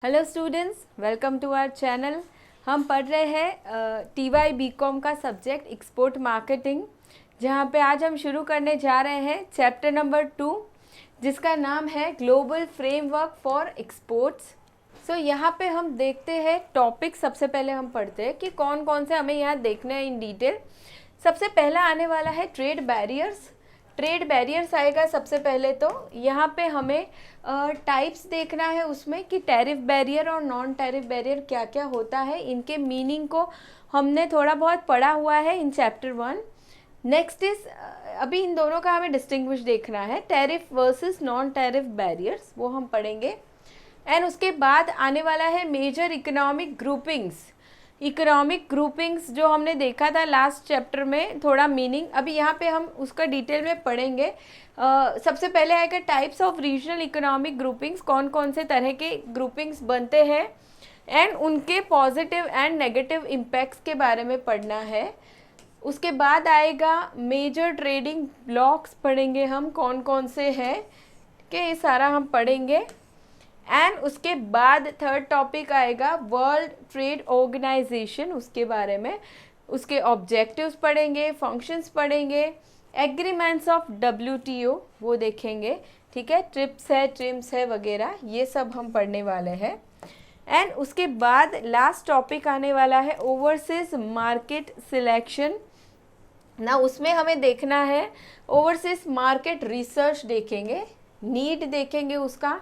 Hello students, welcome to our channel. हम पढ़ रहे हैं TY BCom का सब्जेक्ट एक्सपोर्ट मार्केटिंग, जहाँ पे आज हम शुरू करने जा रहे हैं चैप्टर नंबर 2, जिसका नाम है ग्लोबल फ्रेमवर्क फॉर एक्सपोर्ट्स। सो यहाँ पे हम देखते हैं टॉपिक। सबसे पहले हम पढ़ते हैं कि कौन कौन से हमें यहाँ देखने हैं इन डिटेल। सबसे पहला आने वाला है ट्रेड बैरियर्स। ट्रेड बैरियर्स आएगा सबसे पहले। तो यहाँ पे हमें टाइप्स देखना है उसमें कि टैरिफ बैरियर और नॉन टैरिफ बैरियर क्या क्या होता है। इनके मीनिंग को हमने थोड़ा बहुत पढ़ा हुआ है इन चैप्टर 1। नेक्स्ट इज अभी इन दोनों का हमें डिस्टिंग्विश देखना है, tariff versus non tariff barriers, वो हम पढ़ेंगे। एंड उसके बाद आने वाला है major economic groupings. Economic groupings जो हमने देखा था लास्ट चैप्टर में, थोड़ा मीनिंग अभी यहाँ पे हम उसका डिटेल में पढ़ेंगे। सबसे पहले आएगा types of regional economic groupings, कौन कौन से तरह के ग्रुपिंग्स बनते हैं एंड उनके पॉजिटिव एंड नेगेटिव इम्पैक्ट्स के बारे में पढ़ना है। उसके बाद आएगा मेजर ट्रेडिंग ब्लॉक्स, पढ़ेंगे हम कौन कौन से हैं कि ये सारा हम पढ़ेंगे। एंड उसके बाद थर्ड टॉपिक आएगा वर्ल्ड ट्रेड ऑर्गेनाइजेशन, उसके बारे में, उसके ऑब्जेक्टिव्स पढ़ेंगे, फंक्शंस पढ़ेंगे, एग्रीमेंट्स ऑफ WTO वो देखेंगे, ठीक है, ट्रिप्स है वगैरह, ये सब हम पढ़ने वाले हैं। एंड उसके बाद लास्ट टॉपिक आने वाला है ओवरसीज मार्केट सिलेक्शन ना। उसमें हमें देखना है ओवरसीज मार्केट रिसर्च देखेंगे, नीड देखेंगे उसका,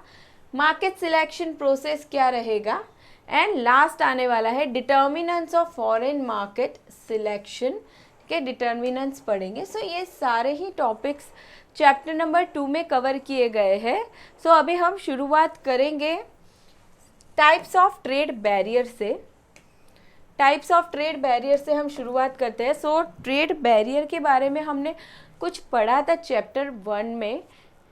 मार्केट सिलेक्शन प्रोसेस क्या रहेगा। एंड लास्ट आने वाला है determinants of foreign market selection, ठीक है, डिटर्मिनेंट्स पढ़ेंगे। सो ये सारे ही टॉपिक्स चैप्टर नंबर 2 में कवर किए गए हैं। सो अभी हम शुरुआत करेंगे टाइप्स ऑफ ट्रेड बैरियर से। टाइप्स ऑफ ट्रेड बैरियर से हम शुरुआत करते हैं। सो ट्रेड बैरियर के बारे में हमने कुछ पढ़ा था चैप्टर 1 में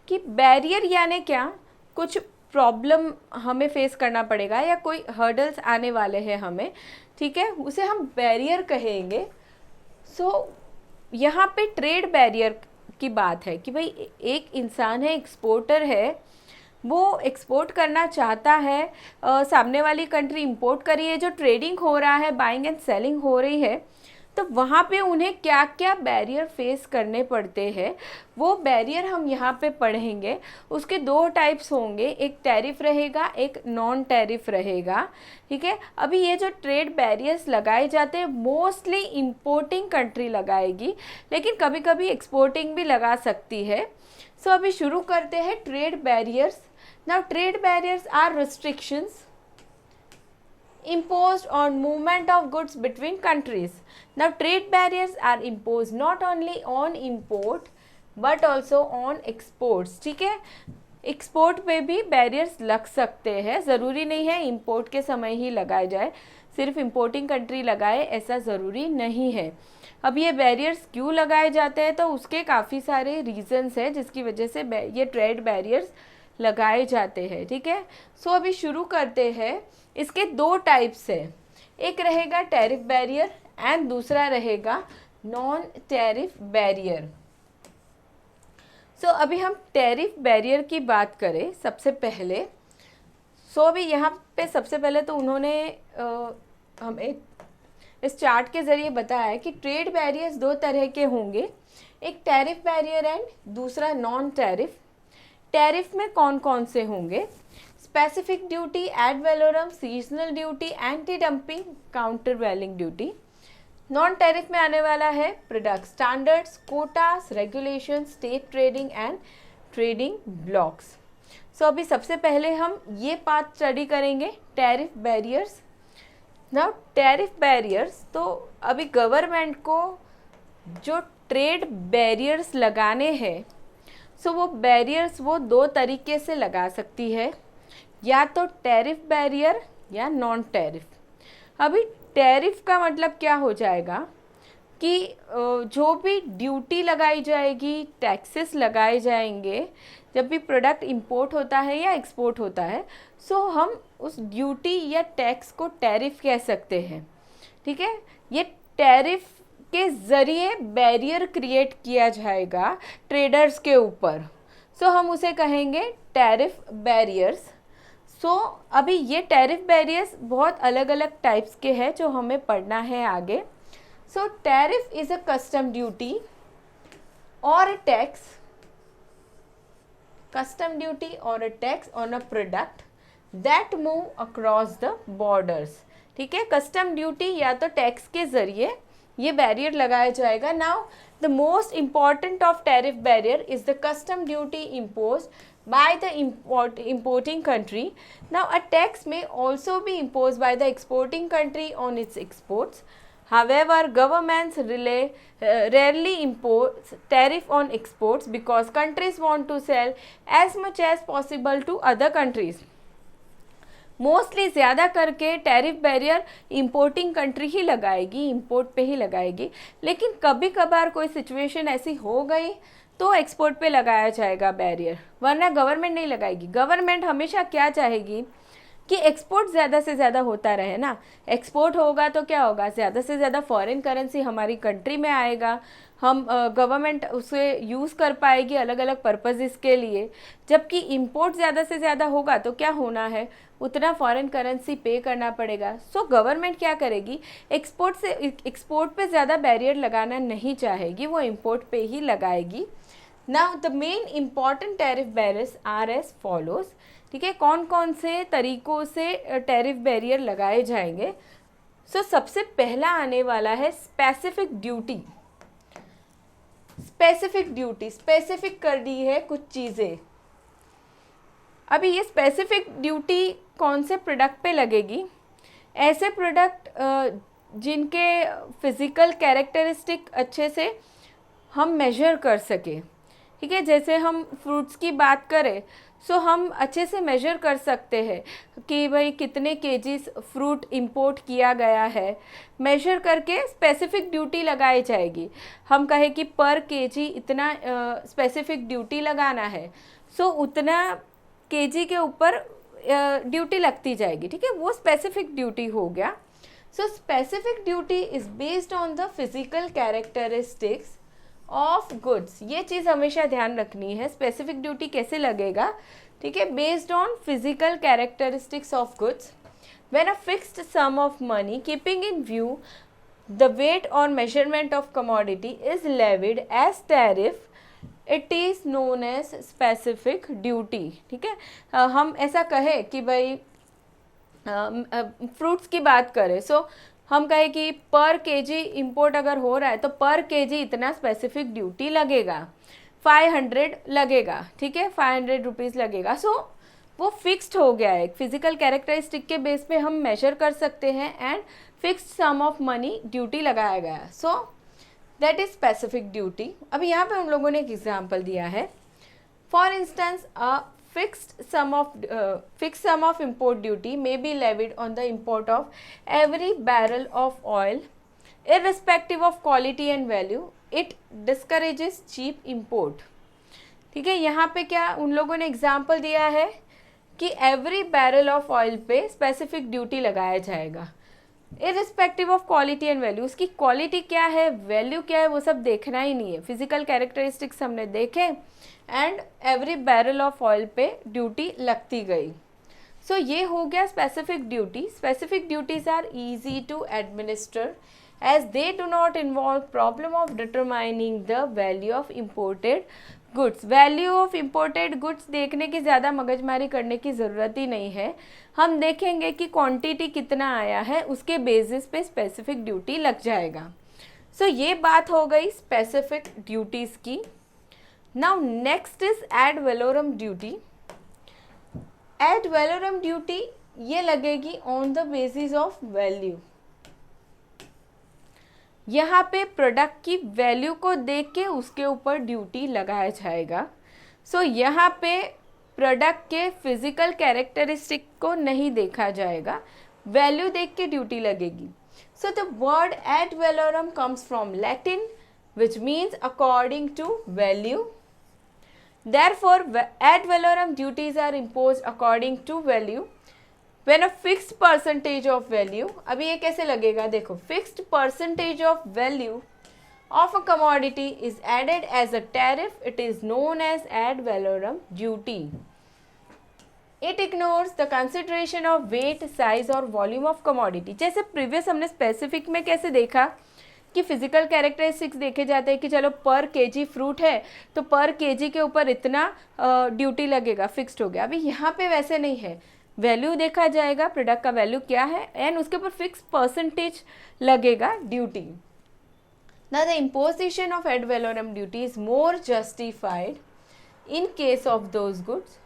कि बैरियर यानी क्या, कुछ प्रॉब्लम हमें फेस करना पड़ेगा या कोई हर्डल्स आने वाले हैं हमें, ठीक है, उसे हम बैरियर कहेंगे। सो यहाँ पे ट्रेड बैरियर की बात है कि भाई एक इंसान है, एक्सपोर्टर है, वो एक्सपोर्ट करना चाहता है, सामने वाली कंट्री इंपोर्ट कर रही है, जो ट्रेडिंग हो रहा है, बाइंग एंड सेलिंग हो रही है, तो वहाँ पे उन्हें क्या क्या बैरियर फेस करने पड़ते हैं, वो बैरियर हम यहाँ पे पढ़ेंगे। उसके 2 टाइप्स होंगे, एक टैरिफ रहेगा, एक नॉन टैरिफ रहेगा, ठीक है। अभी ये जो ट्रेड बैरियर्स लगाए जाते हैं मोस्टली इंपोर्टिंग कंट्री लगाएगी, लेकिन कभी कभी एक्सपोर्टिंग भी लगा सकती है। सो अभी शुरू करते हैं trade barriers. Now trade barriers are restrictions imposed on movement of goods between countries. Now trade barriers are imposed not only on import but also on exports, ठीक है। एक्सपोर्ट पे भी बैरियर्स लग सकते हैं, ज़रूरी नहीं है इंपोर्ट के समय ही लगाए जाए, सिर्फ इंपोर्टिंग कंट्री लगाए ऐसा ज़रूरी नहीं है। अब ये बैरियर्स क्यों लगाए जाते हैं, तो उसके काफ़ी सारे रीजंस हैं जिसकी वजह से ये ट्रेड बैरियर्स लगाए जाते हैं, ठीक है। सो अभी शुरू करते हैं। इसके 2 टाइप्स है, एक रहेगा टैरिफ बैरियर एंड दूसरा रहेगा नॉन टैरिफ बैरियर। सो अभी हम टैरिफ बैरियर की बात करें सबसे पहले। सो अभी यहाँ पे सबसे पहले तो उन्होंने हमें इस चार्ट के ज़रिए बताया है कि ट्रेड बैरियर्स 2 तरह के होंगे, एक टैरिफ बैरियर एंड दूसरा नॉन टैरिफ। टैरिफ में कौन कौन से होंगे, specific duty, ad valorem, seasonal duty, anti dumping, countervailing duty. Non tariff में आने वाला है product standards, quotas, regulation, state trading and trading blocks. So अभी सबसे पहले हम ये पार्ट स्टडी करेंगे, tariff barriers. Now tariff barriers, तो अभी गवर्नमेंट को जो ट्रेड बैरियर्स लगाने हैं, सो वो बैरियर्स वो 2 तरीके से लगा सकती है, या तो टैरिफ बैरियर या नॉन टैरिफ। अभी टैरिफ का मतलब क्या हो जाएगा कि जो भी ड्यूटी लगाई जाएगी, टैक्सेस लगाए जाएंगे जब भी प्रोडक्ट इंपोर्ट होता है या एक्सपोर्ट होता है, सो हम उस ड्यूटी या टैक्स को टैरिफ कह सकते हैं, ठीक है। ये टैरिफ के ज़रिए बैरियर क्रिएट किया जाएगा ट्रेडर्स के ऊपर, सो हम उसे कहेंगे टैरिफ बैरियर्स। अभी ये टैरिफ बैरियर्स बहुत अलग अलग टाइप्स के हैं जो हमें पढ़ना है आगे. So tariff is a custom duty और a tax, custom duty or a tax on a product that move across the borders. ठीक है, कस्टम ड्यूटी या तो टैक्स के जरिए ये बैरियर लगाया जाएगा. Now the most important of tariff barrier is the custom duty imposed by the importing country. Now a tax may also be imposed by the exporting country on its exports. However, governments rarely impose tariff on exports because countries want to sell as much as possible to other countries. Mostly ज़्यादा करके tariff barrier importing country ही लगाएगी, import पे ही लगाएगी. लेकिन कभी कभार कोई सिचुएशन ऐसी हो गई तो एक्सपोर्ट पे लगाया जाएगा बैरियर, वरना गवर्नमेंट नहीं लगाएगी. गवर्नमेंट हमेशा क्या चाहेगी कि एक्सपोर्ट ज़्यादा से ज़्यादा होता रहे ना. एक्सपोर्ट होगा तो क्या होगा, ज़्यादा से ज़्यादा फॉरेन करेंसी हमारी कंट्री में आएगा, हम गवर्नमेंट उसे यूज़ कर पाएगी अलग अलग पर्पसेस के लिए. जबकि इंपोर्ट ज़्यादा से ज़्यादा होगा तो क्या होना है, उतना फॉरेन करेंसी पे करना पड़ेगा. सो गवर्नमेंट क्या करेगी, एक्सपोर्ट पे ज़्यादा बैरियर लगाना नहीं चाहेगी, वो इंपोर्ट पे ही लगाएगी. Now the main important tariff barriers are as follows. ठीक है, कौन कौन से तरीक़ों से टैरिफ बैरियर लगाए जाएंगे. सबसे पहला आने वाला है स्पेसिफिक ड्यूटी. स्पेसिफिक कर दी है कुछ चीज़ें. अभी ये स्पेसिफिक ड्यूटी कौन से प्रोडक्ट पे लगेगी, ऐसे प्रोडक्ट जिनके फिज़िकल कैरेक्टरिस्टिक अच्छे से हम मेजर कर सकें. ठीक है, जैसे हम फ्रूट्स की बात करें हम अच्छे से मेजर कर सकते हैं कि भाई कितने केजीस फ्रूट इंपोर्ट किया गया है. मेजर करके स्पेसिफिक ड्यूटी लगाई जाएगी. हम कहें कि पर केजी इतना स्पेसिफिक ड्यूटी लगाना है, उतना केजी के ऊपर ड्यूटी लगती जाएगी. ठीक है, वो स्पेसिफिक ड्यूटी हो गया. Specific duty is based on the physical characteristics of goods. ये चीज़ हमेशा ध्यान रखनी है, स्पेसिफिक ड्यूटी कैसे लगेगा. ठीक है, based on physical characteristics of goods. When a fixed sum of money keeping in view the weight और measurement of commodity is levied as tariff, it is known as specific duty. ठीक है, हम ऐसा कहें कि भाई फ्रूट्स की बात करें, हम कहें कि पर केजी इंपोर्ट अगर हो रहा है तो पर केजी इतना स्पेसिफिक ड्यूटी लगेगा, 500 लगेगा. ठीक है, 500 रुपीज़ लगेगा. वो फिक्स्ड हो गया है. फिजिकल कैरेक्टरिस्टिक के बेस पे हम मेजर कर सकते हैं and fixed sum of money duty लगाया गया. That is specific duty. अभी यहाँ पे हम लोगों ने एक एग्जाम्पल दिया है. For instance a fixed sum of import duty may be levied on the import of every barrel of oil irrespective of quality and value. It discourages cheap import. ठीक है, यहाँ पे क्या उन लोगों ने एग्जाम्पल दिया है कि एवरी बैरल ऑफ ऑयल पे स्पेसिफिक ड्यूटी लगाया जाएगा irrespective of quality and value. उसकी क्वालिटी क्या है, वैल्यू क्या है, वो सब देखना ही नहीं है. फिजिकल कैरेक्टरिस्टिक्स हमने देखे and every barrel of oil पे ड्यूटी लगती गई. ये हो गया specific duty. Specific duties are easy to administer as they do not involve problem of determining the value of imported goods. Value of imported goods देखने की ज़्यादा मगजमारी करने की ज़रूरत ही नहीं है. हम देखेंगे कि क्वांटिटी कितना आया है, उसके बेसिस पे स्पेसिफिक ड्यूटी लग जाएगा. ये बात हो गई स्पेसिफिक ड्यूटीज़ की. Now next is add valorem duty. Ad valorem duty ये लगेगी on the basis of value. यहाँ पे प्रोडक्ट की वैल्यू को देख के उसके ऊपर ड्यूटी लगाया जाएगा. यहाँ पे प्रोडक्ट के फिजिकल कैरेक्टरिस्टिक को नहीं देखा जाएगा, वैल्यू देख के ड्यूटी लगेगी. The word ad valorem comes from Latin which means according to value. Therefore, ad valorem duties are imposed according to value when a fixed percentage of value. अभी ये कैसे लगेगा, देखो, fixed percentage of value of a commodity is added as a tariff. It is known as ad valorem duty. It ignores the consideration of weight, size और volume of commodity. जैसे previous हमने specific में कैसे देखा कि physical characteristics देखे जाते हैं कि चलो पर केजी फ्रूट है तो पर केजी के ऊपर इतना ड्यूटी लगेगा, फिक्स्ड हो गया। अभी यहाँ पे वैसे नहीं है, वैल्यू देखा जाएगा, प्रोडक्ट का वैल्यू क्या है एंड उसके ऊपर फिक्स परसेंटेज लगेगा duty. Now the imposition of ad valorem duty is more justified in case of those goods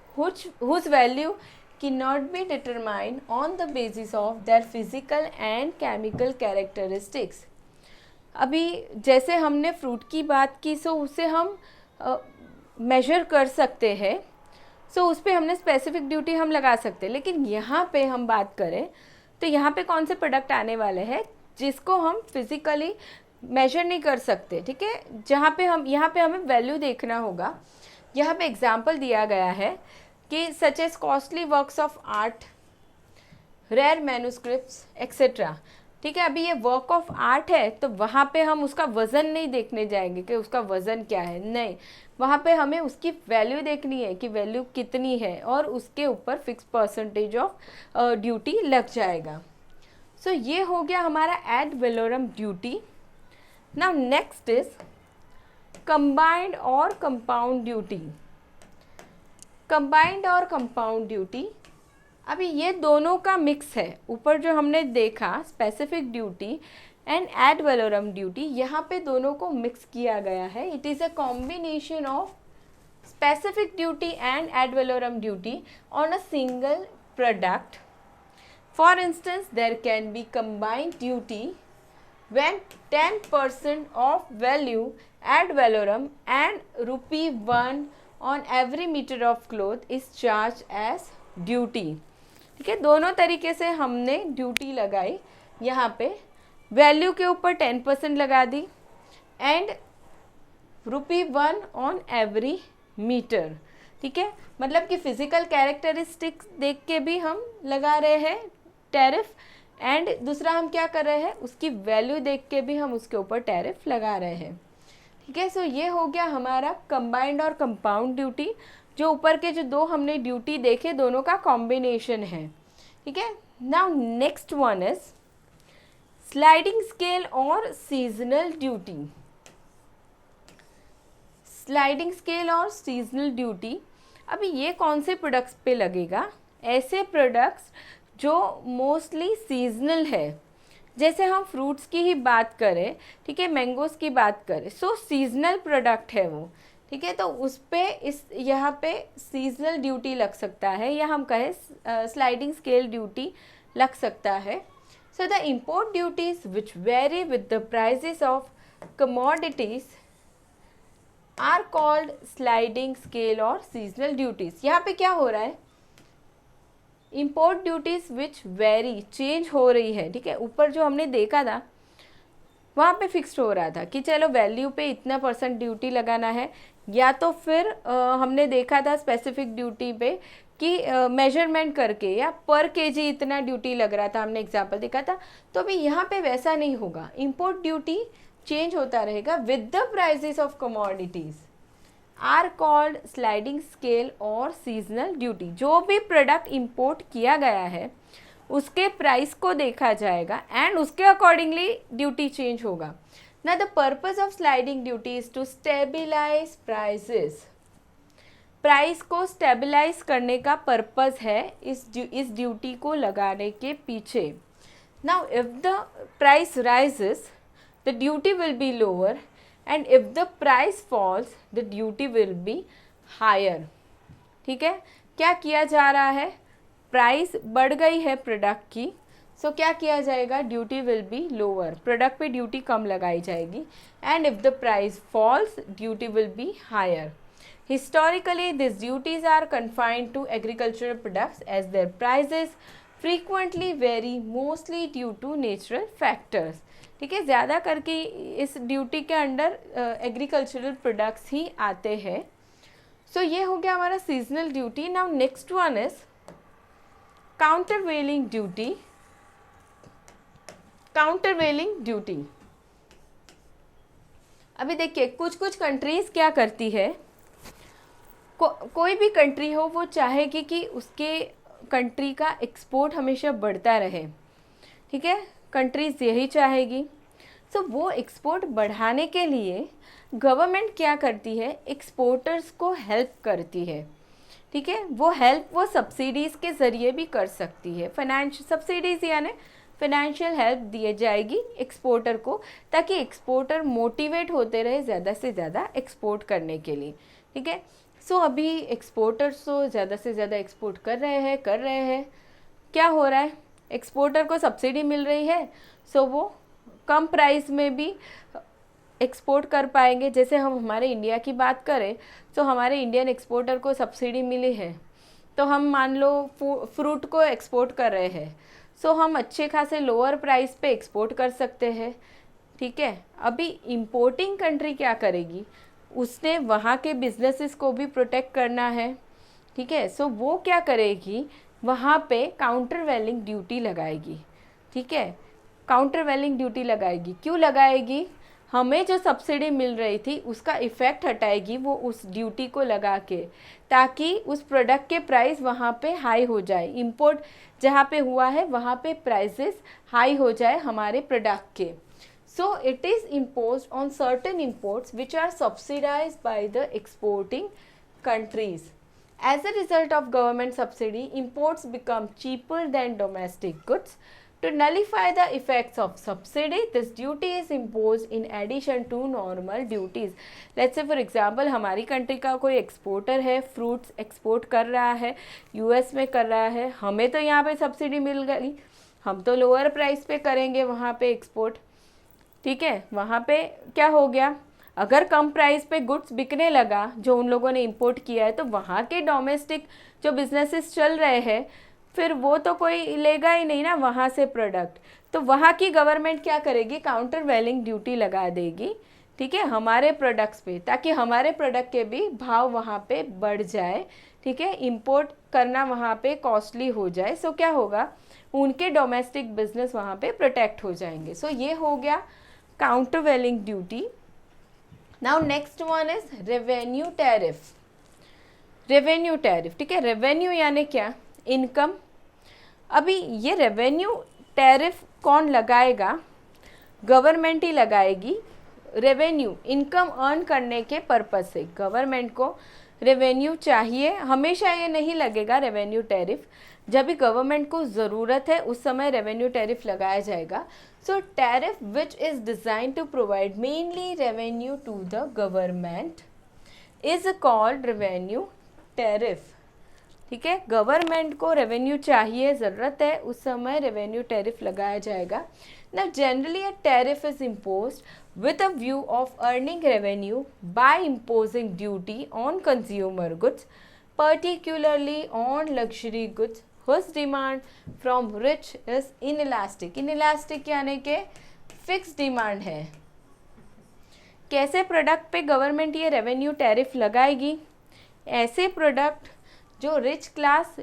whose value cannot be determined on the basis of their physical and chemical characteristics। अभी जैसे हमने fruit की बात की, सो उसे हम major कर सकते हैं, सो उस पर हमने स्पेसिफिक ड्यूटी हम लगा सकते हैं। लेकिन यहाँ पे हम बात करें तो यहाँ पे कौन से प्रोडक्ट आने वाले हैं जिसको हम फिजिकली मेजर नहीं कर सकते, ठीक है, जहाँ पे हम यहाँ पे हमें वैल्यू देखना होगा। यहाँ पे एग्जांपल दिया गया है कि such as costly works of art, rare manuscripts etcetera, ठीक है। अभी ये वर्क ऑफ आर्ट है तो वहाँ पे हम उसका वज़न नहीं देखने जाएंगे कि उसका वज़न क्या है, नहीं, वहाँ पे हमें उसकी वैल्यू देखनी है कि वैल्यू कितनी है और उसके ऊपर फिक्स परसेंटेज ऑफ ड्यूटी लग जाएगा। सो ये हो गया हमारा add valorem duty. Now next is combined और कंपाउंड ड्यूटी। कंबाइंड और कंपाउंड ड्यूटी, अभी ये दोनों का मिक्स है। ऊपर जो हमने देखा specific duty and ad valorem duty, यहाँ पे दोनों को मिक्स किया गया है। It is a combination of specific duty and ad valorem duty on a single product. For instance there can be combined duty when 10% of value ad valorem and ₹1 on every meter of cloth is charged as duty। ठीक है, दोनों तरीके से हमने duty लगाई। यहाँ पे value के ऊपर 10% लगा दी एंड ₹1 ऑन एवरी मीटर, ठीक है, मतलब कि फिजिकल कैरेक्टरिस्टिक्स देख के भी हम लगा रहे हैं टैरिफ एंड दूसरा हम क्या कर रहे हैं, उसकी वैल्यू देख के भी हम उसके ऊपर टैरिफ लगा रहे हैं, ठीक है। सो ये हो गया हमारा कंबाइंड और कंपाउंड ड्यूटी। जो ऊपर के जो दो हमने ड्यूटी देखे दोनों का कॉम्बिनेशन है, ठीक है। Now next one is sliding scale और सीजनल ड्यूटी। स्लाइडिंग स्केल और सीजनल ड्यूटी, अभी ये कौन से प्रोडक्ट्स पे लगेगा, ऐसे प्रोडक्ट्स जो मोस्टली सीजनल है। जैसे हम फ्रूट्स की ही बात करें, ठीक है, मैंगोज़ की बात करें, सो सीजनल प्रोडक्ट है वो, ठीक है, तो उस पे इस यहाँ पे सीजनल ड्यूटी लग सकता है या हम कहें स्लाइडिंग स्केल ड्यूटी लग सकता है। So the import duties which vary with the prices of commodities are called sliding scale और सीजनल ड्यूटीज। यहाँ पे क्या हो रहा है, import duties which vary, change हो रही है, ठीक है। ऊपर जो हमने देखा था वहाँ पे फिक्स्ड हो रहा था कि चलो वैल्यू पे इतना % ड्यूटी लगाना है, या तो फिर हमने देखा था स्पेसिफिक ड्यूटी पे कि मेजरमेंट करके या पर केजी इतना ड्यूटी लग रहा था, हमने एग्जांपल देखा था। तो अभी यहाँ पे वैसा नहीं होगा, इम्पोर्ट ड्यूटी चेंज होता रहेगा with the prices of commodities are called sliding scale और सीजनल ड्यूटी। जो भी प्रोडक्ट इंपोर्ट किया गया है उसके प्राइस को देखा जाएगा एंड उसके अकॉर्डिंगली ड्यूटी चेंज होगा। ना the purpose of sliding duty is to stabilize prices. Price को स्टेबिलाइज करने का पर्पस है इस ड्यूटी को लगाने के पीछे। Now if the price rises the duty will be lower and if the price falls the duty will be higher। ठीक है, क्या किया जा रहा है, प्राइस बढ़ गई है प्रोडक्ट की, सो क्या किया जाएगा, duty will be lower, product पे ड्यूटी कम लगाई जाएगी and if the price falls duty will be higher. Historically this duties are confined to agricultural products as their prices frequently vary mostly due to natural factors. ठीक है, ज़्यादा करके इस duty के अंडर एग्रीकल्चरल प्रोडक्ट्स ही आते हैं। सो ये हो गया हमारा seasonal duty. Now next one is countervailing duty. Countervailing duty, अभी देखिए कुछ कंट्रीज क्या करती है, कोई भी कंट्री हो वो चाहेगी कि उसके कंट्री का एक्सपोर्ट हमेशा बढ़ता रहे, ठीक है, कंट्रीज़ यही चाहेगी। सो वो एक्सपोर्ट बढ़ाने के लिए गवर्नमेंट क्या करती है, एक्सपोर्टर्स को हेल्प करती है, ठीक है। वो हेल्प वो सब्सिडीज़ के ज़रिए भी कर सकती है। सब्सिडीज़ यानी फाइनेंशियल हेल्प दी जाएगी एक्सपोर्टर को, ताकि एक्सपोर्टर मोटिवेट होते रहे ज़्यादा से ज़्यादा एक्सपोर्ट करने के लिए, ठीक है। सो अभी एक्सपोर्टर्स तो ज़्यादा से ज़्यादा एक्सपोर्ट कर रहे हैं। क्या हो रहा है, एक्सपोर्टर को सब्सिडी मिल रही है, सो वो कम प्राइस में भी एक्सपोर्ट कर पाएंगे। जैसे हम हमारे इंडिया की बात करें तो हमारे इंडियन एक्सपोर्टर को सब्सिडी मिली है, तो हम मान लो फ्रूट को एक्सपोर्ट कर रहे हैं, सो हम अच्छे खासे लोअर प्राइस पे एक्सपोर्ट कर सकते हैं, ठीक है। अभी इंपोर्टिंग कंट्री क्या करेगी, उसने वहाँ के बिजनेसेस को भी प्रोटेक्ट करना है, ठीक है। सो वो क्या करेगी, वहाँ पे काउंटर वैलिंग ड्यूटी लगाएगी, ठीक है। काउंटर वैलिंग ड्यूटी लगाएगी, क्यों लगाएगी, हमें जो सब्सिडी मिल रही थी उसका इफ़ेक्ट हटाएगी वो उस ड्यूटी को लगा के, ताकि उस प्रोडक्ट के प्राइस वहाँ पे हाई हो जाए। इंपोर्ट जहाँ पे हुआ है वहाँ पे प्राइसेस हाई हो जाए हमारे प्रोडक्ट के। So it is imposed on certain imports which are subsidized by the exporting countries. As a result of government subsidy, imports become cheaper than domestic goods. To nullify the effects of subsidy, this duty is imposed in addition to normal duties. Let's say for example, हमारी country का कोई exporter है, fruits export कर रहा है, US में कर रहा है, हमें तो यहाँ पे सब्सिडी मिल गई, हम तो लोअर प्राइस पे करेंगे वहाँ पे एक्सपोर्ट, ठीक है। वहाँ पे क्या हो गया, अगर कम प्राइस पे गुड्स बिकने लगा जो उन लोगों ने इंपोर्ट किया है, तो वहाँ के डोमेस्टिक जो बिजनेसेस चल रहे हैं, फिर वो तो कोई लेगा ही नहीं ना वहाँ से प्रोडक्ट, तो वहाँ की गवर्नमेंट क्या करेगी, काउंटर वैलिंग ड्यूटी लगा देगी, ठीक है, हमारे प्रोडक्ट्स पे, ताकि हमारे प्रोडक्ट के भी भाव वहाँ पे बढ़ जाए, ठीक है, इंपोर्ट करना वहाँ पे कॉस्टली हो जाए। सो क्या होगा, उनके डोमेस्टिक बिजनेस वहाँ पे प्रोटेक्ट हो जाएंगे। सो ये हो गया countervailing duty. Now next one is revenue tariff. Revenue tariff, ठीक है, रेवेन्यू यानी क्या, इनकम। अभी ये रेवेन्यू टैरिफ कौन लगाएगा, गवर्नमेंट ही लगाएगी। रेवेन्यू इनकम अर्न करने के पर्पज़ से गवर्नमेंट को रेवेन्यू चाहिए, हमेशा ये नहीं लगेगा रेवेन्यू टैरिफ, जब भी गवर्नमेंट को ज़रूरत है उस समय रेवेन्यू टैरिफ लगाया जाएगा। So tariff which is designed to provide mainly revenue to the government is called revenue tariff, ठीक है। गवर्नमेंट को रेवेन्यू चाहिए, ज़रूरत है, उस समय रेवेन्यू टैरिफ लगाया जाएगा। Now generally a tariff is imposed with a view of earning revenue by imposing duty on consumer goods, particularly on luxury goods whose demand from rich is inelastic. Inelastic यानी कि fix demand है। कैसे product पे government ये revenue tariff लगाएगी, ऐसे product जो rich class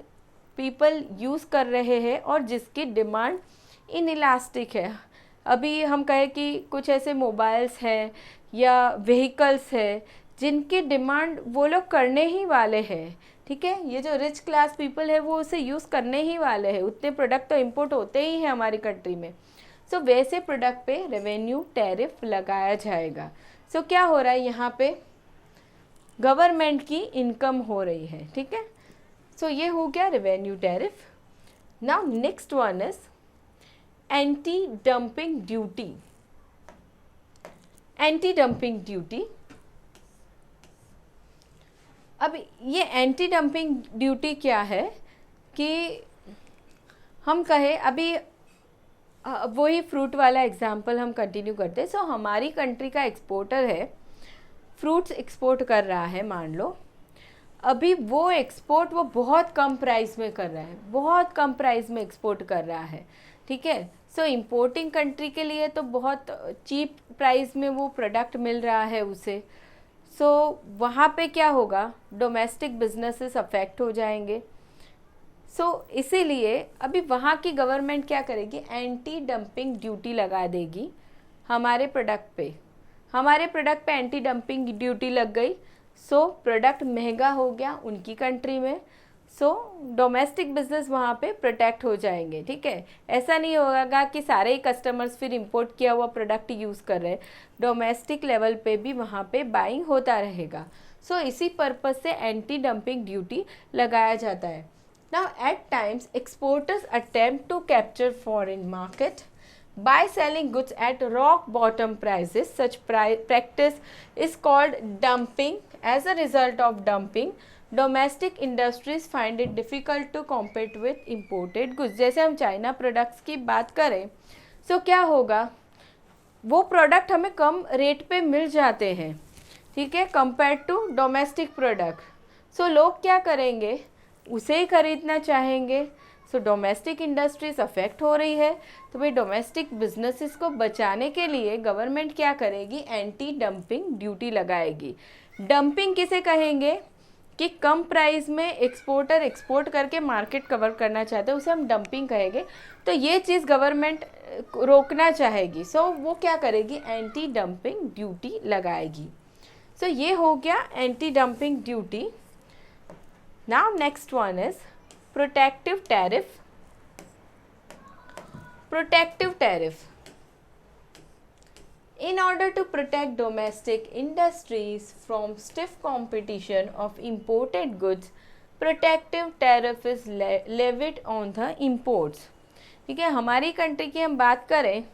people use कर रहे हैं और जिसकी डिमांड इनइलास्टिक है। अभी हम कहें कि कुछ ऐसे मोबाइल्स हैं या व्हीकल्स है जिनकी डिमांड वो लोग करने ही वाले हैं, ठीक है, ये जो रिच क्लास पीपल है वो उसे यूज़ करने ही वाले हैं, उतने प्रोडक्ट तो इंपोर्ट होते ही हैं हमारी कंट्री में। सो वैसे प्रोडक्ट पे रेवेन्यू टैरिफ लगाया जाएगा। सो क्या हो रहा है, यहाँ पे गवर्नमेंट की इनकम हो रही है, ठीक है। सो ये हो गया revenue tariff. Now next one is anti dumping duty. Anti dumping duty, अब ये एंटी डंपिंग ड्यूटी क्या है कि हम कहें, अभी वही फ्रूट वाला एग्जांपल हम कंटिन्यू करते हैं। सो हमारी कंट्री का एक्सपोर्टर है, फ्रूट्स एक्सपोर्ट कर रहा है, मान लो अभी वो एक्सपोर्ट वो बहुत कम प्राइस में कर रहा है, बहुत कम प्राइस में एक्सपोर्ट कर रहा है, ठीक है। सो इंपोर्टिंग कंट्री के लिए तो बहुत चीप प्राइस में वो प्रोडक्ट मिल रहा है उसे। सो वहाँ पे क्या होगा, डोमेस्टिक बिजनेसेस अफेक्ट हो जाएंगे। सो इसीलिए अभी वहाँ की गवर्नमेंट क्या करेगी, एंटी डंपिंग ड्यूटी लगा देगी हमारे प्रोडक्ट पे। हमारे प्रोडक्ट पे एंटी डंपिंग ड्यूटी लग गई, सो प्रोडक्ट महंगा हो गया उनकी कंट्री में, सो डोमेस्टिक बिजनेस वहाँ पे प्रोटेक्ट हो जाएंगे, ठीक है। ऐसा नहीं होगा कि सारे ही कस्टमर्स फिर इंपोर्ट किया हुआ प्रोडक्ट यूज़ कर रहे हैं, डोमेस्टिक लेवल पे भी वहाँ पे बाइंग होता रहेगा। सो इसी पर्पज़ से एंटी डंपिंग ड्यूटी लगाया जाता है। Now at times exporters attempt to capture foreign market by selling goods at rock bottom prices. Such practice is called dumping. As a result of dumping, domestic industries find it difficult to compete with imported goods. जैसे हम China products की बात करें, so क्या होगा, वो product हमें कम rate पे मिल जाते हैं, ठीक है, कंपेयर टू डोमेस्टिक प्रोडक्ट। सो लोग क्या करेंगे, उसे ही खरीदना चाहेंगे। सो डोमेस्टिक इंडस्ट्रीज अफेक्ट हो रही है, तो भाई डोमेस्टिक बिजनेसेस को बचाने के लिए गवर्नमेंट क्या करेगी, एंटी डंपिंग ड्यूटी लगाएगी। डंपिंग किसे कहेंगे कि कम प्राइस में एक्सपोर्टर एक्सपोर्ट करके मार्केट कवर करना चाहते हैं, उसे हम डंपिंग कहेंगे। तो ये चीज़ गवर्नमेंट रोकना चाहेगी, सो वो क्या करेगी, एंटी डंपिंग ड्यूटी लगाएगी। सो ये हो गया anti dumping duty. Now next one is protective tariff. Protective tariff. In order to protect domestic industries from stiff competition of imported goods, protective tariff is levied on the imports. ठीक है, हमारी country की हम बात करें,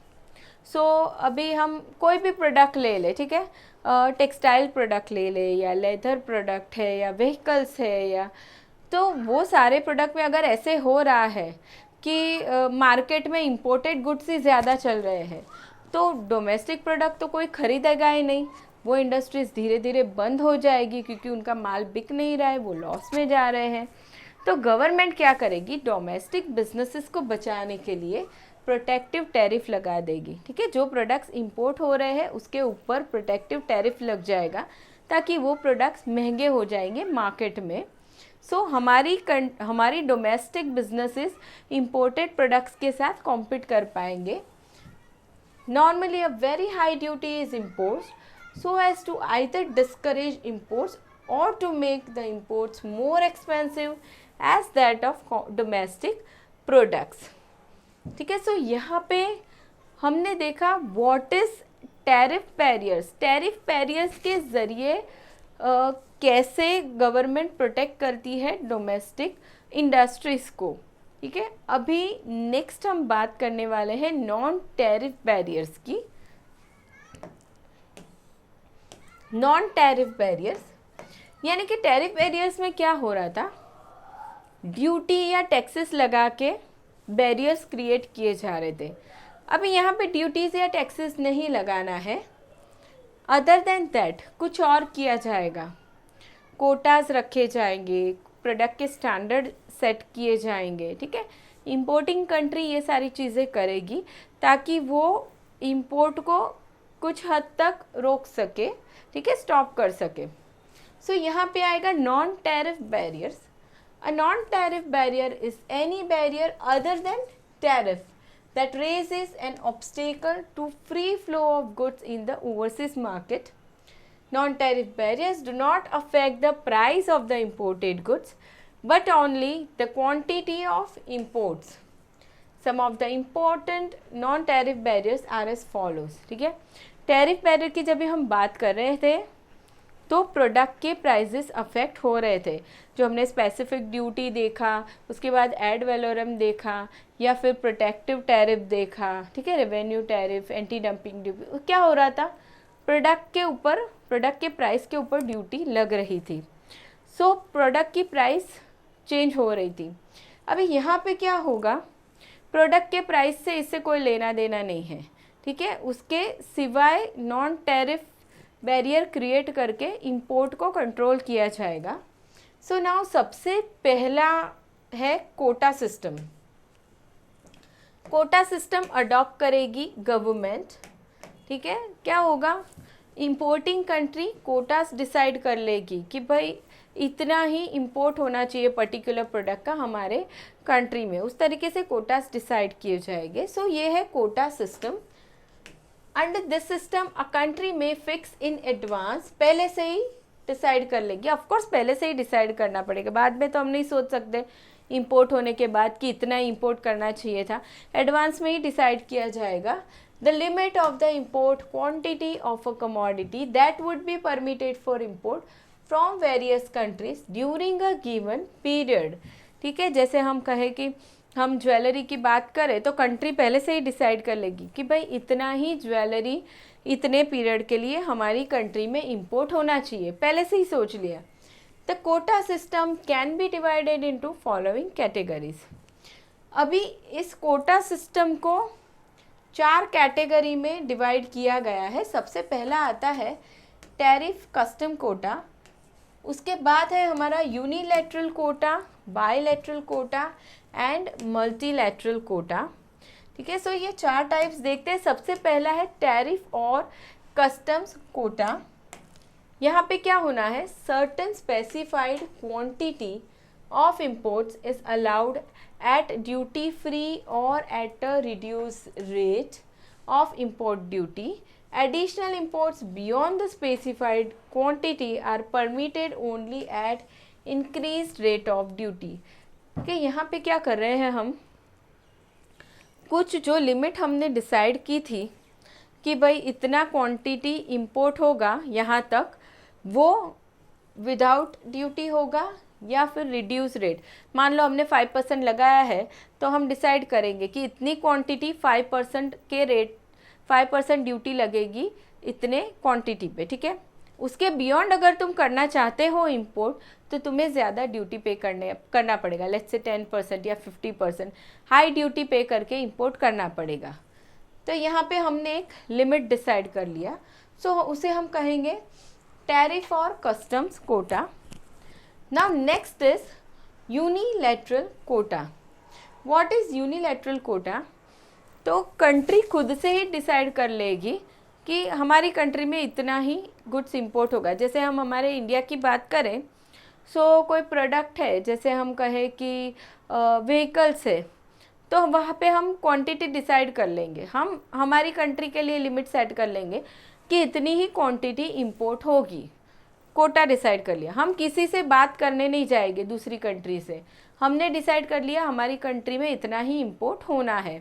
सो अभी हम कोई भी प्रोडक्ट ले ले, ठीक है, टेक्सटाइल प्रोडक्ट ले ले या लेदर प्रोडक्ट है या व्हीकल्स है, या तो वो सारे प्रोडक्ट में अगर ऐसे हो रहा है कि मार्केट में इंपोर्टेड गुड्स ही ज़्यादा चल रहे हैं, तो डोमेस्टिक प्रोडक्ट तो कोई ख़रीदेगा ही नहीं, वो इंडस्ट्रीज़ धीरे धीरे बंद हो जाएगी क्योंकि उनका माल बिक नहीं रहा है, वो लॉस में जा रहे हैं। तो गवर्नमेंट क्या करेगी, डोमेस्टिक बिजनेसेस को बचाने के लिए प्रोटेक्टिव टैरिफ लगा देगी, ठीक है। जो प्रोडक्ट्स इंपोर्ट हो रहे हैं उसके ऊपर प्रोटेक्टिव टैरिफ लग जाएगा ताकि वो प्रोडक्ट्स महंगे हो जाएंगे मार्केट में। सो हमारी डोमेस्टिक बिजनेसेस इंपोर्टेड प्रोडक्ट्स के साथ कॉम्पीट कर पाएंगे। Normally a very high duty is imposed so as to either discourage imports और to make the imports more expensive as that of domestic products, ठीक है। सो यहाँ पे हमने देखा what is tariff barriers. Tariff barriers के ज़रिए कैसे गवर्नमेंट प्रोटेक्ट करती है डोमेस्टिक इंडस्ट्रीज़ को, ठीक है। अभी नेक्स्ट हम बात करने वाले हैं नॉन टैरिफ बैरियर्स की। नॉन टैरिफ बैरियर्स यानी कि टैरिफ बैरियर्स में क्या हो रहा था, ड्यूटी या टैक्सेस लगा के बैरियर्स क्रिएट किए जा रहे थे। अभी यहाँ पे ड्यूटीज़ या टैक्सेस नहीं लगाना है, अदर देन दैट कुछ और किया जाएगा। कोटाज रखे जाएंगे, प्रोडक्ट के स्टैंडर्ड सेट किए जाएंगे, ठीक है। इंपोर्टिंग कंट्री ये सारी चीज़ें करेगी ताकि वो इंपोर्ट को कुछ हद तक रोक सके, ठीक है, स्टॉप कर सके। सो यहाँ पे आएगा non tariff barriers. A non tariff barrier is any barrier other than tariff that raises an obstacle to free flow of goods in the overseas market. Non-tariff barriers do not affect the price of the imported goods, but only the quantity of imports. Some of the important non-tariff barriers are as follows, ठीक है। Tariff barrier की जब भी हम बात कर रहे थे तो प्रोडक्ट के प्राइजेस अफेक्ट हो रहे थे, जो हमने स्पेसिफिक ड्यूटी देखा, उसके बाद एड वैलोरम देखा, या फिर प्रोटेक्टिव टैरिफ देखा, ठीक है, revenue tariff, anti dumping duty. क्या हो रहा था, प्रोडक्ट के ऊपर, प्रोडक्ट के प्राइस के ऊपर ड्यूटी लग रही थी। सो प्रोडक्ट की प्राइस चेंज हो रही थी। अभी यहाँ पे क्या होगा, प्रोडक्ट के प्राइस से इससे कोई लेना देना नहीं है, ठीक है। उसके सिवाय नॉन टैरिफ बैरियर क्रिएट करके इंपोर्ट को कंट्रोल किया जाएगा। सो नाउ सबसे पहला है quota system. Quota system adopt करेगी गवर्नमेंट, ठीक है। क्या होगा, इंपोर्टिंग कंट्री कोटास डिसाइड कर लेगी कि भाई इतना ही इंपोर्ट होना चाहिए पर्टिकुलर प्रोडक्ट का हमारे कंट्री में, उस तरीके से कोटास डिसाइड किए जाएंगे। सो ये है quota system. Under this system a country में फिक्स इन एडवांस, पहले से ही डिसाइड कर लेगी। ऑफ कोर्स पहले से ही डिसाइड करना पड़ेगा, बाद में तो हम नहीं सोच सकते इंपोर्ट होने के बाद कि इतना इंपोर्ट करना चाहिए था, एडवांस में ही डिसाइड किया जाएगा। The limit of the import quantity of a commodity that would be permitted for import from various countries during a given period. ठीक है, जैसे हम कहें कि हम ज्वेलरी की बात करें तो कंट्री पहले से ही डिसाइड कर लेगी कि भाई इतना ही ज्वेलरी इतने पीरियड के लिए हमारी कंट्री में इंपोर्ट होना चाहिए, पहले से ही सोच लिया। The quota system can be divided into following categories. अभी इस कोटा सिस्टम को 4 कैटेगरी में डिवाइड किया गया है। सबसे पहला आता है टैरिफ कस्टम कोटा, उसके बाद है हमारा unilateral quota, bilateral quota and multilateral quota. ठीक है, सो ये 4 टाइप्स देखते हैं। सबसे पहला है टैरिफ और कस्टम्स कोटा। यहाँ पे क्या होना है, certain specified quantity of imports is allowed at duty free और at a reduce rate of import duty. Additional imports beyond the specified quantity are permitted only at increased rate of duty। कि यहाँ पे क्या कर रहे हैं हम, कुछ जो लिमिट हमने डिसाइड की थी कि भाई इतना क्वांटिटी इंपोर्ट होगा यहाँ तक, वो विदाउट ड्यूटी होगा या फिर रिड्यूस रेट। मान लो हमने 5% लगाया है तो हम डिसाइड करेंगे कि इतनी क्वांटिटी 5% के रेट 5% ड्यूटी लगेगी इतने क्वांटिटी पे। ठीक है, उसके बियॉन्ड अगर तुम करना चाहते हो इंपोर्ट तो तुम्हें ज़्यादा ड्यूटी पे करना पड़ेगा, लेट्स से 10% या 50% हाई ड्यूटी पे करके इंपोर्ट करना पड़ेगा। तो यहाँ पे हमने एक लिमिट डिसाइड कर लिया, सो उसे हम कहेंगे टैरिफ और customs quota. Now next is unilateral quota. What is unilateral quota? तो कंट्री खुद से ही डिसाइड कर लेगी कि हमारी कंट्री में इतना ही गुड्स इंपोर्ट होगा। जैसे हम हमारे इंडिया की बात करें, सो कोई प्रोडक्ट है, जैसे हम कहें कि व्हीकल्स है, तो वहाँ पे हम क्वांटिटी डिसाइड कर लेंगे। हम हमारी कंट्री के लिए लिमिट सेट कर लेंगे कि इतनी ही क्वांटिटी इंपोर्ट होगी, कोटा डिसाइड कर लिया। हम किसी से बात करने नहीं जाएंगे दूसरी कंट्री से, हमने डिसाइड कर लिया हमारी कंट्री में इतना ही इंपोर्ट होना है,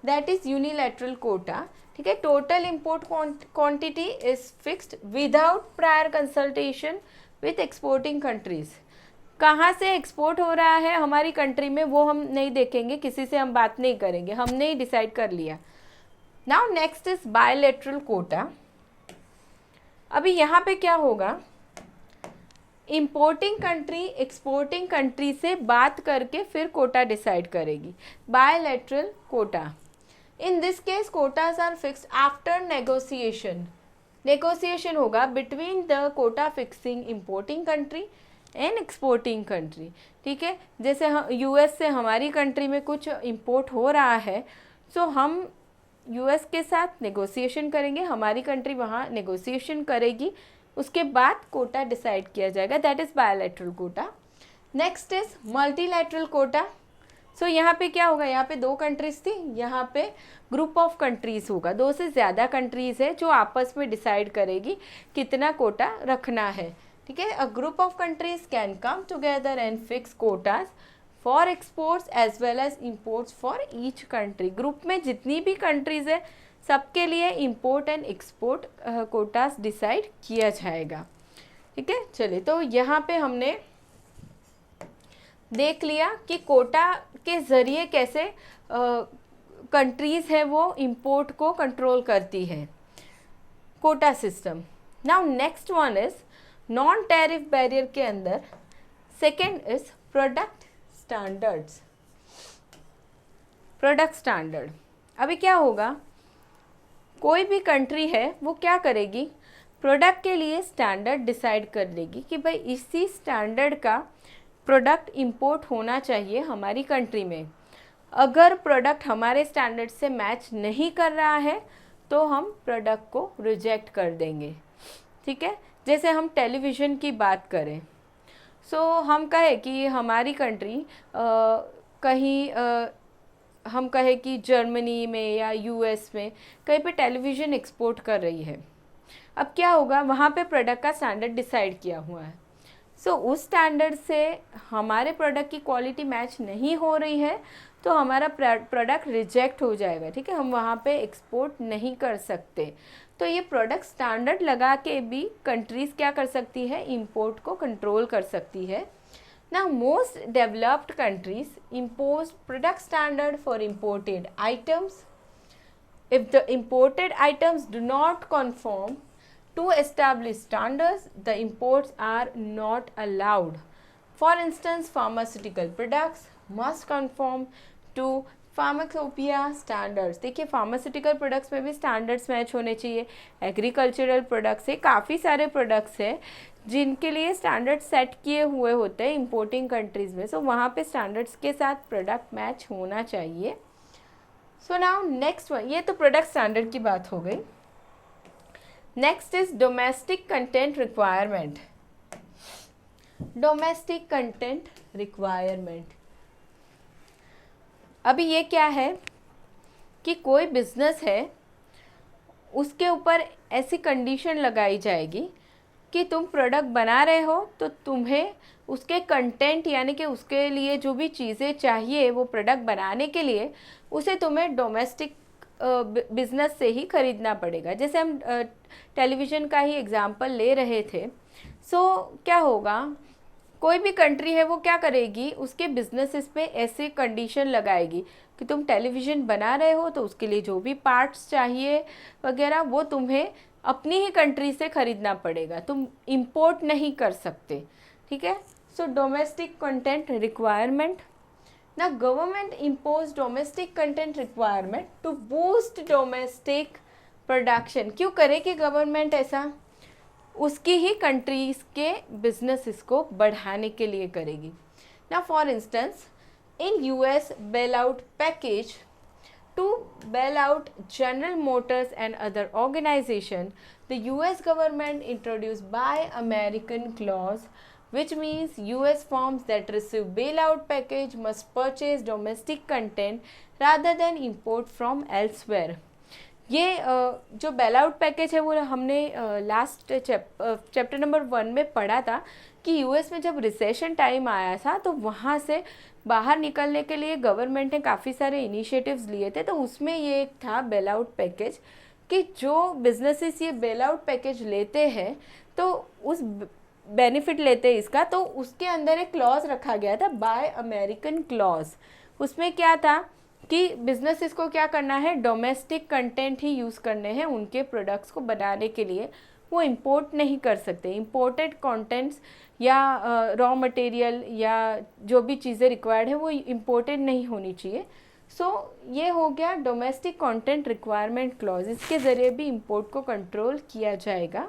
दैट इज़ यूनिलैटरल कोटा। ठीक है, total import quantity is fixed without prior consultation with exporting countries. कहाँ से एक्सपोर्ट हो रहा है हमारी कंट्री में वो हम नहीं देखेंगे, किसी से हम बात नहीं करेंगे, हमने ही डिसाइड कर लिया। Now next is bilateral quota. अभी यहाँ पे क्या होगा, इंपोर्टिंग कंट्री एक्सपोर्टिंग कंट्री से बात करके फिर कोटा डिसाइड करेगी, bilateral quota. In this case quotas are fixed after negotiation. Negotiation होगा between the quota fixing importing country and exporting country. ठीक है, जैसे हम यूएस से हमारी कंट्री में कुछ इंपोर्ट हो रहा है, सो हम यूएस के साथ नेगोशिएशन करेंगे, हमारी कंट्री वहाँ नेगोशिएशन करेगी, उसके बाद कोटा डिसाइड किया जाएगा, that is bilateral quota. Next is multilateral quota. So यहाँ पे क्या होगा, यहाँ पे 2 कंट्रीज थी, यहाँ पे ग्रुप ऑफ कंट्रीज़ होगा, 2 से ज़्यादा कंट्रीज़ है जो आपस में डिसाइड करेगी कितना कोटा रखना है। ठीक है, a group of countries can come together and fix quotas for exports as well as imports for each country. Group में जितनी भी कंट्रीज़ है सबके लिए import and export quotas decide किया जाएगा। ठीक है, चलिए तो यहाँ पे हमने देख लिया कि कोटा के ज़रिए कैसे कंट्रीज़ है वो इंपोर्ट को कंट्रोल करती है, quota system. Now next one is non tariff barrier के अंदर second is product standards. Product standard, अभी क्या होगा, कोई भी कंट्री है वो क्या करेगी, प्रोडक्ट के लिए स्टैंडर्ड डिसाइड कर लेगी कि भाई इसी स्टैंडर्ड का प्रोडक्ट इंपोर्ट होना चाहिए हमारी कंट्री में। अगर प्रोडक्ट हमारे स्टैंडर्ड से मैच नहीं कर रहा है तो हम प्रोडक्ट को रिजेक्ट कर देंगे। ठीक है, जैसे हम टेलीविज़न की बात करें, सो हम कहें कि हमारी कंट्री कहीं हम कहें कि जर्मनी में या यूएस में कहीं पे टेलीविज़न एक्सपोर्ट कर रही है। अब क्या होगा, वहाँ पे प्रोडक्ट का स्टैंडर्ड डिसाइड किया हुआ है। सो उस स्टैंडर्ड से हमारे प्रोडक्ट की क्वालिटी मैच नहीं हो रही है तो हमारा प्रोडक्ट रिजेक्ट हो जाएगा, ठीक है, हम वहाँ पे एक्सपोर्ट नहीं कर सकते। तो ये प्रोडक्ट स्टैंडर्ड लगा के भी कंट्रीज़ क्या कर सकती है, इंपोर्ट को कंट्रोल कर सकती है। Now most developed countries impose product standard for imported items. If the imported items do not conform to established standards, the imports are not allowed. For instance, pharmaceutical products must conform to pharmacopoeia standards. देखिए pharmaceutical products में भी standards match होने चाहिए। Agricultural products है, काफ़ी सारे products हैं जिनके लिए स्टैंडर्ड सेट किए हुए होते हैं इंपोर्टिंग कंट्रीज़ में। सो वहाँ पे स्टैंडर्ड्स के साथ प्रोडक्ट मैच होना चाहिए। सो नाउ नेक्स्ट वन, ये तो प्रोडक्ट स्टैंडर्ड की बात हो गई। Next is domestic content requirement. Domestic content requirement, अभी ये क्या है कि कोई बिजनेस है, उसके ऊपर ऐसी कंडीशन लगाई जाएगी कि तुम प्रोडक्ट बना रहे हो तो तुम्हें उसके कंटेंट यानी कि उसके लिए जो भी चीज़ें चाहिए वो प्रोडक्ट बनाने के लिए, उसे तुम्हें डोमेस्टिक बिजनेस से ही खरीदना पड़ेगा। जैसे हम टेलीविज़न का ही एग्जांपल ले रहे थे। सो क्या होगा, कोई भी कंट्री है वो क्या करेगी, उसके बिजनेसेस पे ऐसे कंडीशन लगाएगी कि तुम टेलीविज़न बना रहे हो तो उसके लिए जो भी पार्ट्स चाहिए वगैरह वो तुम्हें अपनी ही कंट्री से ख़रीदना पड़ेगा, तुम इंपोर्ट नहीं कर सकते, ठीक है। So domestic content requirement. ना government impose domestic content requirement to boost domestic production. क्यों करेगी गवर्नमेंट ऐसा, उसकी ही कंट्रीज़ के बिजनेसेस को बढ़ाने के लिए करेगी ना। For instance in US bail out package to bail out General Motors and other organization, the US government introduced Buy American clause, which means US firms that receive bailout package must purchase domestic content rather than import from elsewhere. ये जो bail out package है वो हमने last chapter number 1 में पढ़ा था कि US में जब रिसेशन टाइम आया था तो वहाँ से बाहर निकलने के लिए गवर्नमेंट ने काफ़ी सारे इनिशिएटिव्स लिए थे। तो उसमें ये एक था बेल आउट पैकेज कि जो बिजनेसेस ये बेल आउट पैकेज लेते हैं तो उस बेनिफिट लेते हैं इसका, तो उसके अंदर एक क्लॉज रखा गया था, बाय अमेरिकन क्लॉज। उसमें क्या था कि बिजनेसेस को क्या करना है, डोमेस्टिक कंटेंट ही यूज़ करने हैं उनके प्रोडक्ट्स को बनाने के लिए, वो इंपोर्ट नहीं कर सकते। इंपोर्टेड कंटेंट्स या रॉ मटेरियल या जो भी चीज़ें रिक्वायर्ड है वो इंपोर्टेड नहीं होनी चाहिए। सो ये हो गया डोमेस्टिक कंटेंट रिक्वायरमेंट क्लॉज, इसके ज़रिए भी इंपोर्ट को कंट्रोल किया जाएगा।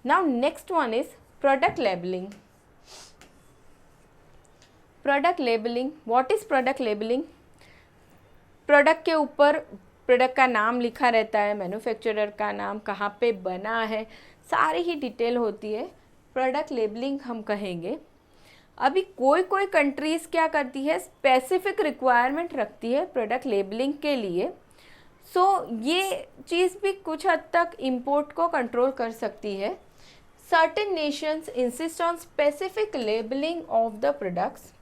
Now next one is product labelling. Product labelling, what is product labelling? Product के ऊपर प्रोडक्ट का नाम लिखा रहता है, मैन्युफैक्चरर का नाम, कहाँ पे बना है, सारी ही डिटेल होती है, प्रोडक्ट लेबलिंग हम कहेंगे। अभी कोई कोई कंट्रीज़ क्या करती है, स्पेसिफिक रिक्वायरमेंट रखती है प्रोडक्ट लेबलिंग के लिए। सो ये चीज़ भी कुछ हद तक इंपोर्ट को कंट्रोल कर सकती है। Certain Nations insist on specific labelling of the products.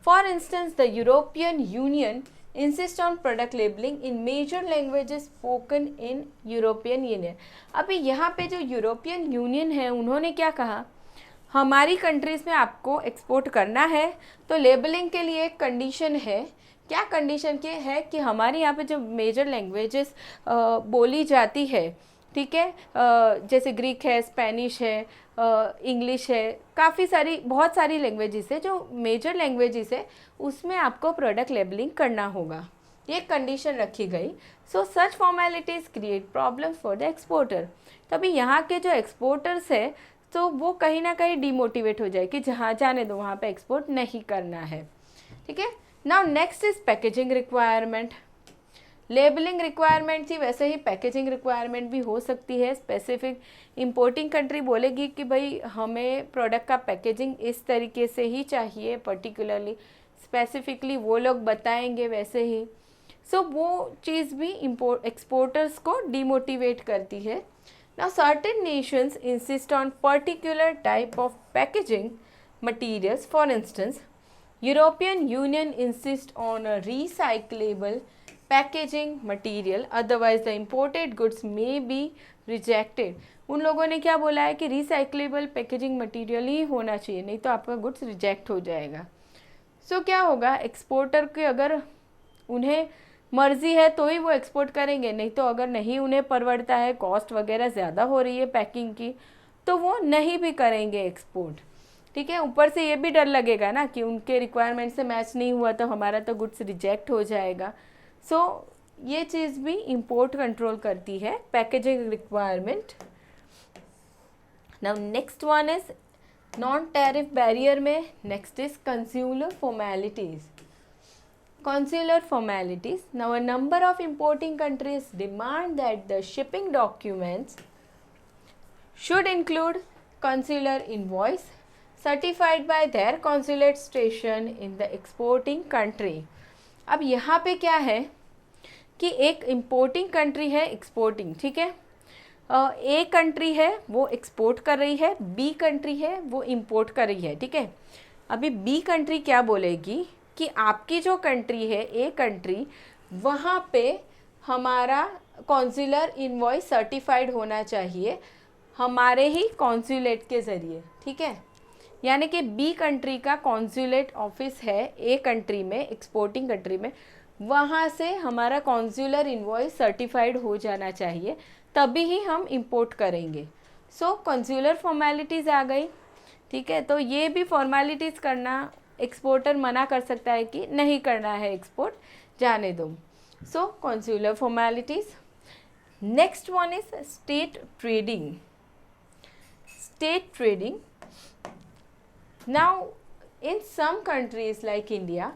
For instance, the European Union insists on product labeling in major languages spoken in European Union. अभी यहाँ पे जो यूरोपियन यूनियन है उन्होंने क्या कहा, हमारी कंट्रीज़ में आपको एक्सपोर्ट करना है तो लेबलिंग के लिए एक कंडीशन है। क्या कंडीशन के है कि हमारे यहाँ पे जो मेजर लैंग्वेजेस बोली जाती है, ठीक है, जैसे ग्रीक है, स्पेनिश है, इंग्लिश है, काफ़ी सारी बहुत सारी लैंग्वेजेस है जो मेजर लैंग्वेजेस है, उसमें आपको प्रोडक्ट लेबलिंग करना होगा, ये कंडीशन रखी गई। So such formalities create problem for the exporter. तभी यहाँ के जो एक्सपोर्टर्स है तो वो कहीं ना कहीं डिमोटिवेट हो जाए कि जहाँ जाने दो, वहाँ पे एक्सपोर्ट नहीं करना है, ठीक है। Now next is packaging requirement. Labelling requirement थी, वैसे ही पैकेजिंग रिक्वायरमेंट भी हो सकती है। स्पेसिफिक इंपोर्टिंग कंट्री बोलेगी कि भाई हमें प्रोडक्ट का पैकेजिंग इस तरीके से ही चाहिए, पर्टिकुलरली स्पेसिफिकली वो लोग बताएंगे वैसे ही। सो वो चीज़ भी एक्सपोर्टर्स को डिमोटिवेट करती है. Now certain nations insist on particular type of packaging materials. For instance, European Union insists on a recyclable packaging material, otherwise the imported goods may be rejected. उन लोगों ने क्या बोला है कि रिसाइक्लेबल पैकेजिंग मटेरियल ही होना चाहिए, नहीं तो आपका गुड्स रिजेक्ट हो जाएगा. सो क्या होगा, एक्सपोर्टर के अगर उन्हें मर्जी है तो ही वो एक्सपोर्ट करेंगे, नहीं तो अगर नहीं उन्हें परवड़ता है, कॉस्ट वगैरह ज़्यादा हो रही है पैकिंग की, तो वो नहीं भी करेंगे एक्सपोर्ट. ठीक है, ऊपर से ये भी डर लगेगा ना कि उनके रिक्वायरमेंट से मैच नहीं हुआ तो हमारा तो गुड्स रिजेक्ट हो जाएगा. सो ये चीज़ भी इंपोर्ट कंट्रोल करती है, packaging requirement. Now next one is non tariff barrier में next is consular formalities. Consular formalities. Now a number of importing countries demand that the shipping documents should include consular invoice certified by their consulate station in the exporting country. अब यहाँ पे क्या है कि एक importing country है, exporting, ठीक है, ए कंट्री है वो एक्सपोर्ट कर रही है, बी कंट्री है वो इंपोर्ट कर रही है. ठीक है, अभी बी कंट्री क्या बोलेगी कि आपकी जो कंट्री है, ए कंट्री, वहाँ पे हमारा कॉन्सुलर इनवॉइस सर्टिफाइड होना चाहिए हमारे ही कॉन्सुलेट के ज़रिए. ठीक है, यानी कि बी कंट्री का कॉन्सुलेट ऑफिस है ए कंट्री में, एक्सपोर्टिंग कंट्री में, वहाँ से हमारा कॉन्सुलर इनवॉइस सर्टिफाइड हो जाना चाहिए, तभी ही हम इंपोर्ट करेंगे. सो कॉन्सुलर फॉर्मेलिटीज़ आ गई. ठीक है, तो ये भी फॉर्मेलिटीज़ करना एक्सपोर्टर मना कर सकता है कि नहीं करना है एक्सपोर्ट, जाने दो. So consular formalities. Next one is state trading. State trading. Now in some countries like India,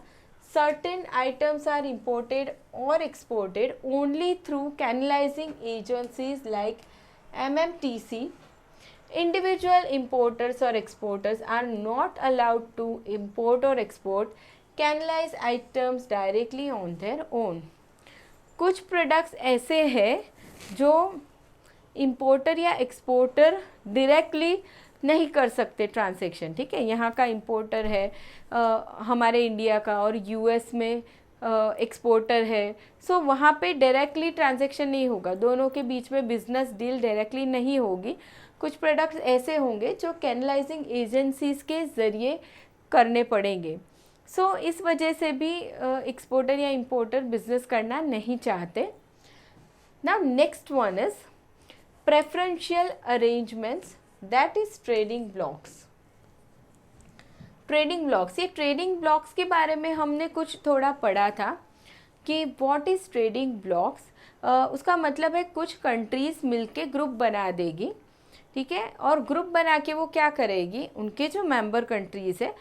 certain items are imported or exported only through canalizing agencies like MMTC. Individual importers or exporters are not allowed to import or export canalized items directly on their own. कुछ products ऐसे हैं जो importer या exporter directly नहीं कर सकते transaction. ठीक है, यहाँ का इंपोर्टर है हमारे इंडिया का और यूएस में एक्सपोर्टर है. सो वहाँ पे डायरेक्टली ट्रांजैक्शन नहीं होगा, दोनों के बीच में बिजनेस डील डायरेक्टली नहीं होगी. कुछ प्रोडक्ट्स ऐसे होंगे जो कैनलाइजिंग एजेंसीज के ज़रिए करने पड़ेंगे. सो इस वजह से भी एक्सपोर्टर या इंपोर्टर बिजनेस करना नहीं चाहते. Now next one is preferential arrangements, that is trading blocks. Trading blocks, ये ट्रेडिंग ब्लॉक्स के बारे में हमने कुछ थोड़ा पढ़ा था कि व्हाट इज़ ट्रेडिंग ब्लॉक्स. उसका मतलब है कुछ कंट्रीज़ मिलके ग्रुप बना देगी. ठीक है, और ग्रुप बना के वो क्या करेगी, उनके जो मेंबर कंट्रीज़ है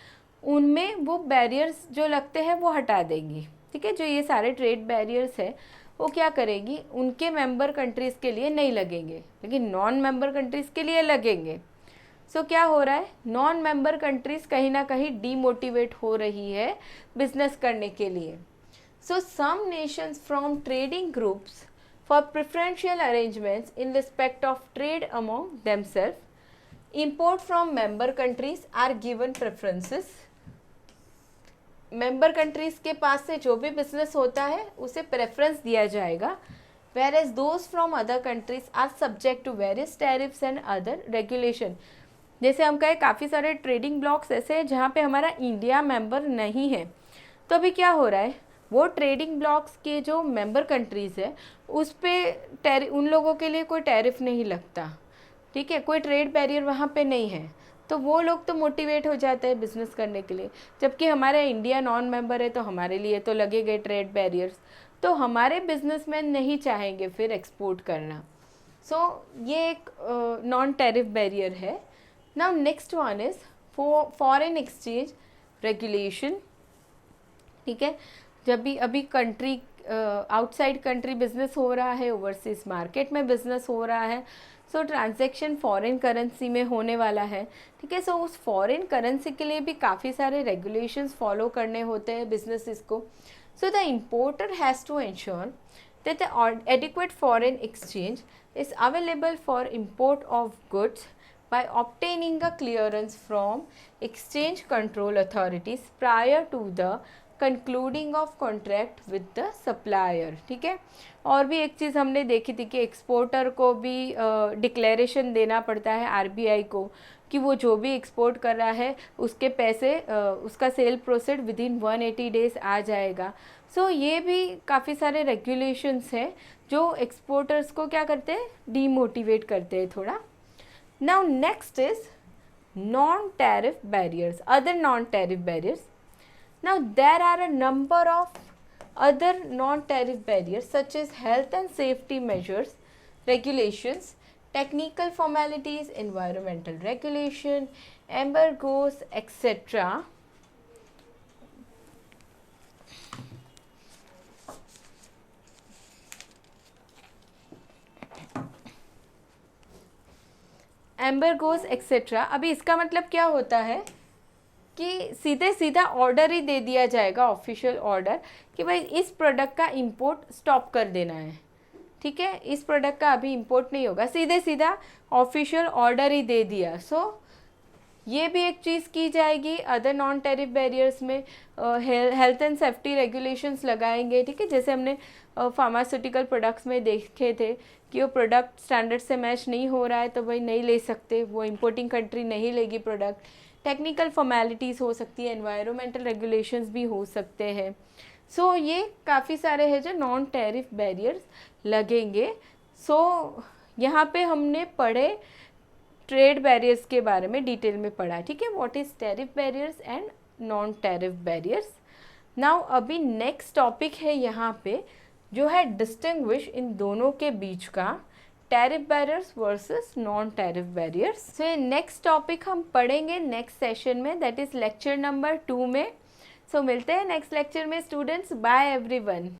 उनमें वो बैरियर्स जो लगते हैं वो हटा देंगी. ठीक है, जो ये सारे ट्रेड बैरियर्स है वो क्या करेगी, उनके मेंबर कंट्रीज़ के लिए नहीं लगेंगे, लेकिन नॉन मेंबर कंट्रीज़ के लिए लगेंगे. सो क्या हो रहा है, नॉन मेंबर कंट्रीज़ कहीं ना कहीं डीमोटिवेट हो रही है बिजनेस करने के लिए. So some nations from trading groups for preferential arrangements in respect of trade among themselves. Import from member countries are given preferences. member countries के पास से जो भी business होता है उसे preference दिया जाएगा, whereas those from other countries are subject to various tariffs and other regulation. जैसे हम कहें काफ़ी सारे ट्रेडिंग ब्लॉक्स ऐसे हैं जहाँ पे हमारा इंडिया मेंबर नहीं है, तो अभी क्या हो रहा है, वो ट्रेडिंग ब्लॉक्स के जो मेंबर कंट्रीज़ है उस पे उन लोगों के लिए कोई टैरिफ नहीं लगता. ठीक है, कोई ट्रेड बैरियर वहाँ पे नहीं है, तो वो लोग तो मोटिवेट हो जाते हैं बिज़नेस करने के लिए. जबकि हमारे इंडिया नॉन मेंबर है तो हमारे लिए तो लगेंगे ट्रेड बैरियर्स, तो हमारे बिजनेसमैन नहीं चाहेंगे फिर एक्सपोर्ट करना. सो ये एक नॉन टैरिफ बैरियर है. Now next one is foreign exchange regulation. ठीक है, जब भी अभी कंट्री आउटसाइड कंट्री बिजनेस हो रहा है, ओवरसीज़ मार्केट में बिजनेस हो रहा है, सो ट्रांजैक्शन फॉरेन करेंसी में होने वाला है. ठीक है, सो उस फॉरेन करेंसी के लिए भी काफ़ी सारे रेगुलेशंस फॉलो करने होते हैं बिजनेसेस को. So the importer has to ensure that the adequate foreign exchange is available for import of goods by obtaining a clearance from exchange control authorities prior to the concluding of contract with the supplier. ठीक है. और भी एक चीज़ हमने देखी थी कि exporter को भी डिक्लेरेशन देना पड़ता है आरबीआई को कि वो जो भी एक्सपोर्ट कर रहा है उसके पैसे उसका sale proceed with in 180 days आ जाएगा. सो ये भी काफ़ी सारे रेगुलेशंस हैं जो एक्सपोर्टर्स को क्या करते हैं, डीमोटिवेट करते हैं थोड़ा. Now next is non tariff barriers, other non tariff barriers. Now there are a number of other non-tariff barriers such as health and safety measures, regulations, technical formalities, environmental regulation, embargoes, etc. Embargoes etcetera. अभी इसका मतलब क्या होता है कि सीधे सीधा order ही दे दिया जाएगा, ऑफिशियल ऑर्डर, कि भाई इस प्रोडक्ट का इंपोर्ट स्टॉप कर देना है. ठीक है, इस प्रोडक्ट का अभी इंपोर्ट नहीं होगा, सीधे सीधा ऑफिशियल ऑर्डर ही दे दिया. सो ये भी एक चीज़ की जाएगी. अदर नॉन टैरिफ बैरियर्स में हेल्थ एंड सेफ्टी रेगुलेशंस लगाएंगे. ठीक है, जैसे हमने फार्मास्यूटिकल प्रोडक्ट्स में देखे थे कि वो प्रोडक्ट स्टैंडर्ड से मैच नहीं हो रहा है तो भाई नहीं ले सकते, वो इंपोर्टिंग कंट्री नहीं लेगी प्रोडक्ट. टेक्निकल फॉर्मेलिटीज़ हो सकती है, एनवायरमेंटल रेगुलेशंस भी हो सकते हैं. सो ये काफ़ी सारे हैं जो नॉन टैरिफ बैरियर्स लगेंगे. सो यहाँ पे हमने पढ़े ट्रेड बैरियर्स के बारे में डिटेल में पढ़ा. ठीक है, what is tariff barriers and non tariff barriers. Now अभी नेक्स्ट टॉपिक है यहाँ पे जो है डिस्टिंग्विश इन दोनों के बीच का, tariff barriers versus non tariff barriers. So ये नेक्स्ट टॉपिक हम पढ़ेंगे नेक्स्ट सेशन में, दैट इज़ लेक्चर नंबर 2 में. सो मिलते हैं नेक्स्ट लेक्चर में स्टूडेंट्स. Bye everyone.